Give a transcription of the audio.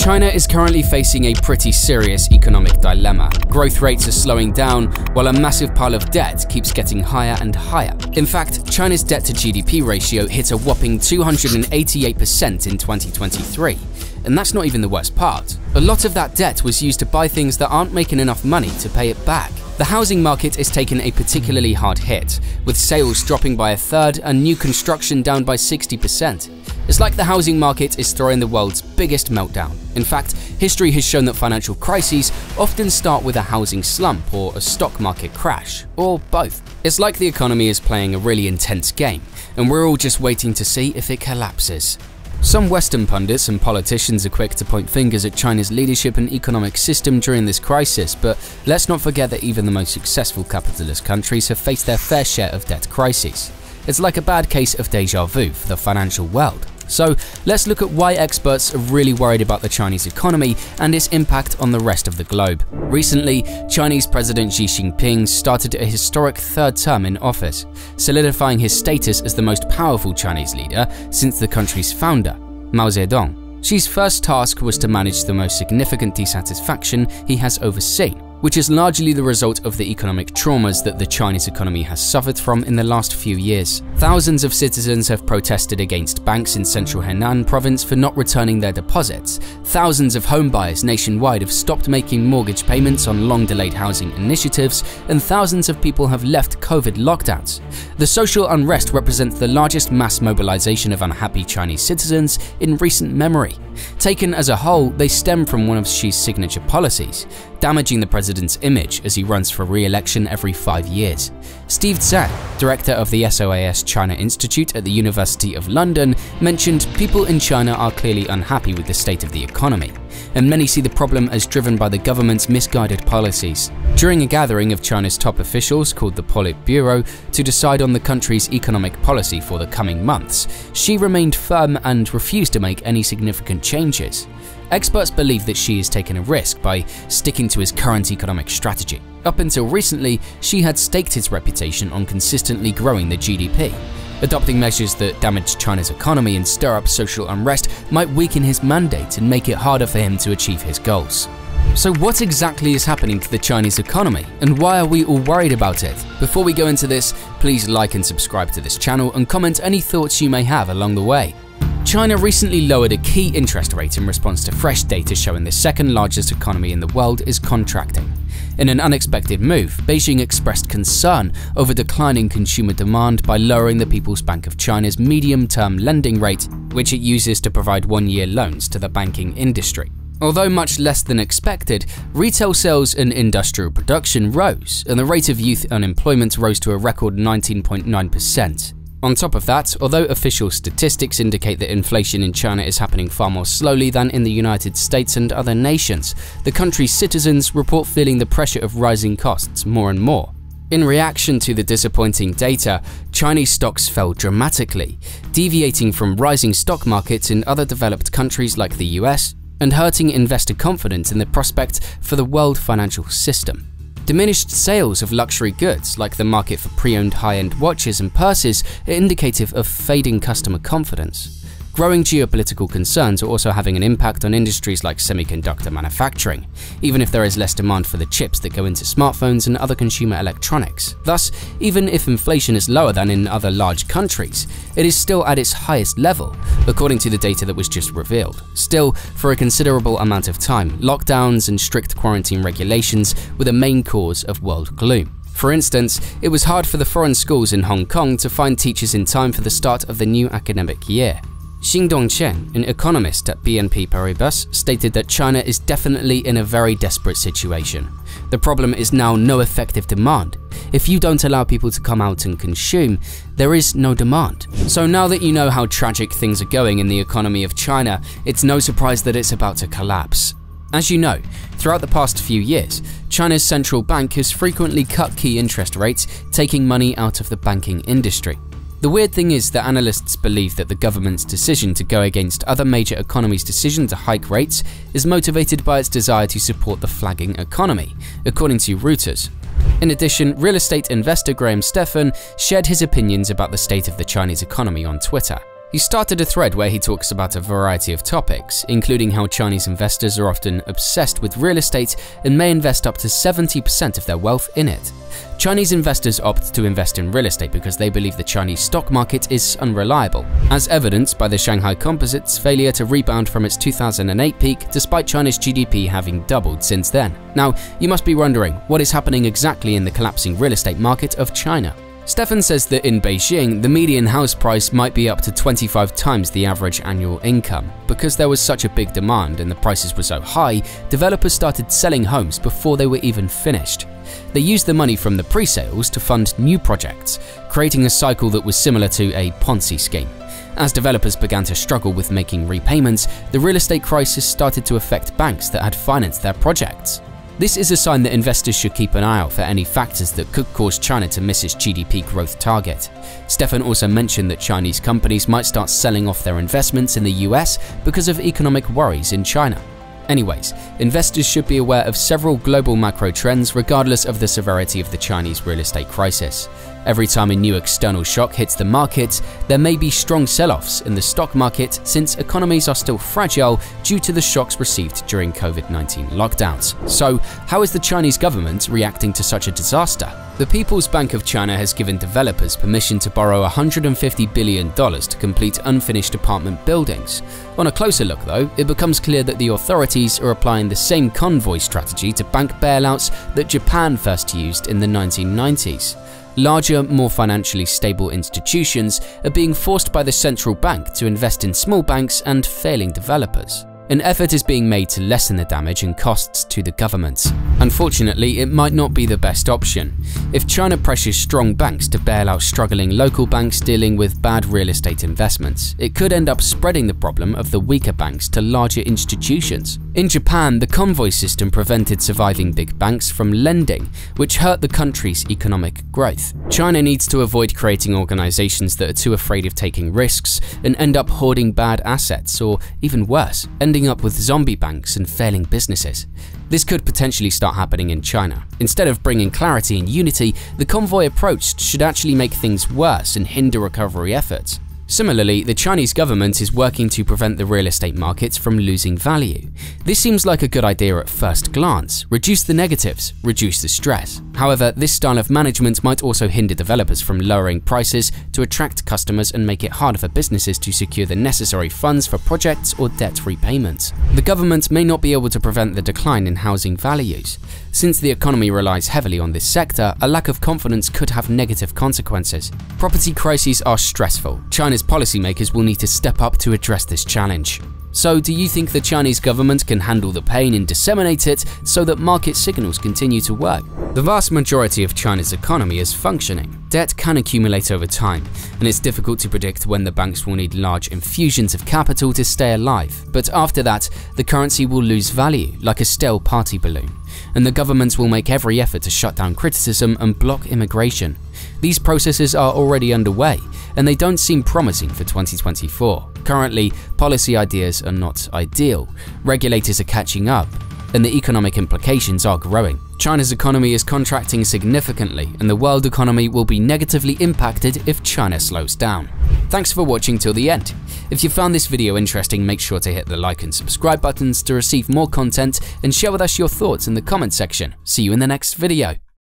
China is currently facing a pretty serious economic dilemma. Growth rates are slowing down, while a massive pile of debt keeps getting higher and higher. In fact, China's debt-to-GDP ratio hit a whopping 288% in 2023. And that's not even the worst part. A lot of that debt was used to buy things that aren't making enough money to pay it back. The housing market is taking a particularly hard hit, with sales dropping by a third and new construction down by 60%. It's like the housing market is throwing the world's biggest meltdown. In fact, history has shown that financial crises often start with a housing slump or a stock market crash, or both. It's like the economy is playing a really intense game, and we're all just waiting to see if it collapses. Some Western pundits and politicians are quick to point fingers at China's leadership and economic system during this crisis, but let's not forget that even the most successful capitalist countries have faced their fair share of debt crises. It's like a bad case of déjà vu for the financial world. So let's look at why experts are really worried about the Chinese economy and its impact on the rest of the globe. Recently, Chinese President Xi Jinping started a historic third term in office, solidifying his status as the most powerful Chinese leader since the country's founder, Mao Zedong. Xi's first task was to manage the most significant dissatisfaction he has overseen, which is largely the result of the economic traumas that the Chinese economy has suffered from in the last few years. Thousands of citizens have protested against banks in central Henan province for not returning their deposits. Thousands of homebuyers nationwide have stopped making mortgage payments on long-delayed housing initiatives, and thousands of people have left COVID lockdowns. The social unrest represents the largest mass mobilization of unhappy Chinese citizens in recent memory. Taken as a whole, they stem from one of Xi's signature policies, damaging the president's image as he runs for re-election every 5 years. Steve Zhang, director of the SOAS China Institute at the University of London, mentioned people in China are clearly unhappy with the state of the economy, and many see the problem as driven by the government's misguided policies. During a gathering of China's top officials called the Politburo to decide on the country's economic policy for the coming months, Xi remained firm and refused to make any significant changes. Experts believe that Xi is taking a risk by sticking to his current economic strategy. Up until recently, Xi had staked his reputation on consistently growing the GDP. Adopting measures that damage China's economy and stir up social unrest might weaken his mandate and make it harder for him to achieve his goals. So what exactly is happening to the Chinese economy, and why are we all worried about it? Before we go into this, please like and subscribe to this channel and comment any thoughts you may have along the way. China recently lowered a key interest rate in response to fresh data showing the second largest economy in the world is contracting. In an unexpected move, Beijing expressed concern over declining consumer demand by lowering the People's Bank of China's medium-term lending rate, which it uses to provide one-year loans to the banking industry. Although much less than expected, retail sales and industrial production rose, and the rate of youth unemployment rose to a record 19.9%. On top of that, although official statistics indicate that inflation in China is happening far more slowly than in the United States and other nations, the country's citizens report feeling the pressure of rising costs more and more. In reaction to the disappointing data, Chinese stocks fell dramatically, deviating from rising stock markets in other developed countries like the US, and hurting investor confidence in the prospect for the world financial system. Diminished sales of luxury goods, like the market for pre-owned high-end watches and purses, are indicative of fading customer confidence. Growing geopolitical concerns are also having an impact on industries like semiconductor manufacturing, even if there is less demand for the chips that go into smartphones and other consumer electronics. Thus, even if inflation is lower than in other large countries, it is still at its highest level, according to the data that was just revealed. Still, for a considerable amount of time, lockdowns and strict quarantine regulations were the main cause of world gloom. For instance, it was hard for the foreign schools in Hong Kong to find teachers in time for the start of the new academic year. Xindong Chen, an economist at BNP Paribas, stated that China is definitely in a very desperate situation. The problem is now no effective demand. If you don't allow people to come out and consume, there is no demand. So now that you know how tragic things are going in the economy of China, it's no surprise that it's about to collapse. As you know, throughout the past few years, China's central bank has frequently cut key interest rates, taking money out of the banking industry. The weird thing is that analysts believe that the government's decision to go against other major economies' decision to hike rates is motivated by its desire to support the flagging economy, according to Reuters. In addition, real estate investor Graham Stephan shared his opinions about the state of the Chinese economy on Twitter. He started a thread where he talks about a variety of topics, including how Chinese investors are often obsessed with real estate and may invest up to 70% of their wealth in it. Chinese investors opt to invest in real estate because they believe the Chinese stock market is unreliable, as evidenced by the Shanghai Composite's failure to rebound from its 2008 peak despite China's GDP having doubled since then. Now, you must be wondering, what is happening exactly in the collapsing real estate market of China? Stefan says that in Beijing, the median house price might be up to 25 times the average annual income. Because there was such a big demand and the prices were so high, developers started selling homes before they were even finished. They used the money from the pre-sales to fund new projects, creating a cycle that was similar to a Ponzi scheme. As developers began to struggle with making repayments, the real estate crisis started to affect banks that had financed their projects. This is a sign that investors should keep an eye out for any factors that could cause China to miss its GDP growth target. Stefan also mentioned that Chinese companies might start selling off their investments in the US because of economic worries in China. Anyways, investors should be aware of several global macro trends regardless of the severity of the Chinese real estate crisis. Every time a new external shock hits the markets, there may be strong sell-offs in the stock market since economies are still fragile due to the shocks received during COVID-19 lockdowns. So, how is the Chinese government reacting to such a disaster? The People's Bank of China has given developers permission to borrow $150 billion to complete unfinished apartment buildings. On a closer look though, it becomes clear that the authorities are applying the same convoy strategy to bank bailouts that Japan first used in the 1990s. Larger, more financially stable institutions are being forced by the central bank to invest in small banks and failing developers. An effort is being made to lessen the damage and costs to the government. Unfortunately, it might not be the best option. If China pressures strong banks to bail out struggling local banks dealing with bad real estate investments, it could end up spreading the problem of the weaker banks to larger institutions. In Japan, the convoy system prevented surviving big banks from lending, which hurt the country's economic growth. China needs to avoid creating organizations that are too afraid of taking risks and end up hoarding bad assets, or even worse, ending up with zombie banks and failing businesses. This could potentially start happening in China. Instead of bringing clarity and unity, the convoy approach should actually make things worse and hinder recovery efforts. Similarly, the Chinese government is working to prevent the real estate markets from losing value. This seems like a good idea at first glance. Reduce the negatives, reduce the stress. However, this style of management might also hinder developers from lowering prices to attract customers and make it harder for businesses to secure the necessary funds for projects or debt repayments. The government may not be able to prevent the decline in housing values. Since the economy relies heavily on this sector, a lack of confidence could have negative consequences. Property crises are stressful. China's policymakers will need to step up to address this challenge. So, do you think the Chinese government can handle the pain and disseminate it so that market signals continue to work? The vast majority of China's economy is functioning. Debt can accumulate over time, and it's difficult to predict when the banks will need large infusions of capital to stay alive. But after that, the currency will lose value, like a stale party balloon, and the governments will make every effort to shut down criticism and block immigration. These processes are already underway, and they don't seem promising for 2024. Currently, policy ideas are not ideal, regulators are catching up, and the economic implications are growing. China's economy is contracting significantly, and the world economy will be negatively impacted if China slows down. Thanks for watching till the end. If you found this video interesting, make sure to hit the like and subscribe buttons to receive more content, and share with us your thoughts in the comment section. See you in the next video.